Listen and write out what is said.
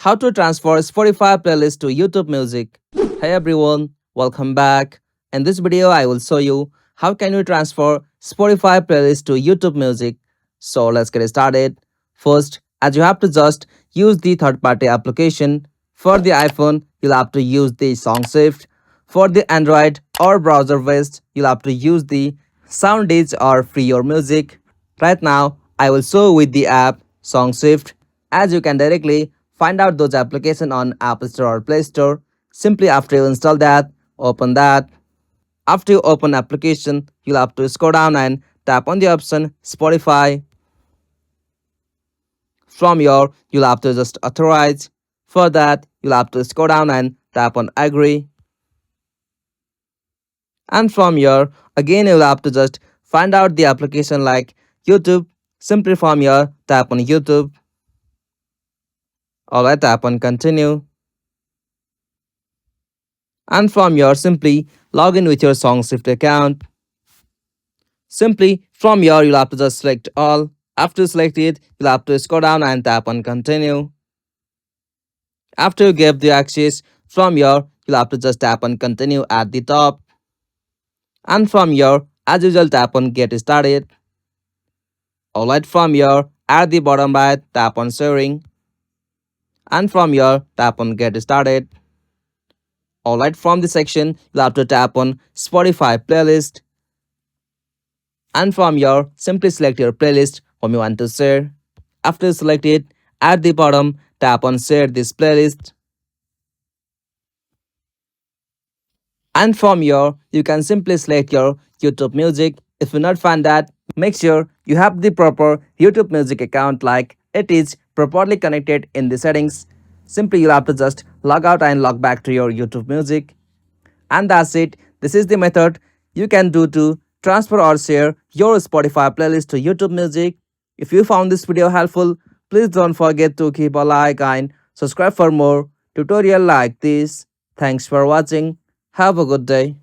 How to transfer Spotify playlist to YouTube Music. Hey everyone, welcome back. In this video, I will show you how can you transfer Spotify playlist to YouTube Music. So let's get started. First, as you have to just use the third-party application. For the iPhone, you'll have to use the SongShift. For the Android or browser-based, you'll have to use the SoundEdge or Free Your Music. Right now, I will show with the app SongShift, as you can directly find out those applications on App Store or Play Store. Simply after you install that, open that. After you open application, you'll have to scroll down and tap on the option Spotify. From here, you'll have to just authorize. For that, you'll have to scroll down and tap on agree. And from here, again you'll have to just find out the application like YouTube. Simply from here, tap on YouTube. Alright, tap on continue. And from here, simply log in with your SongShift account. Simply from here, you'll have to just select all. After you select it, you'll have to scroll down and tap on continue. After you give the access, from here, you'll have to just tap on continue at the top. And from here, as usual, tap on get started. Alright, from here, at the bottom right, tap on sharing. And from here, tap on get started. Alright, from the section, you'll have to tap on Spotify playlist. And from here, simply select your playlist whom you want to share. After you select it, at the bottom, tap on share this playlist. And from here, you can simply select your YouTube music. If you not find that, make sure you have the proper YouTube music account like it is properly connected in the settings. Simply you'll have to just log out and log back to your YouTube music. And that's it. This is the method you can do to transfer or share your Spotify playlist to YouTube music. If you found this video helpful, please don't forget to keep a like and subscribe for more tutorial like this. Thanks for watching. Have a good day.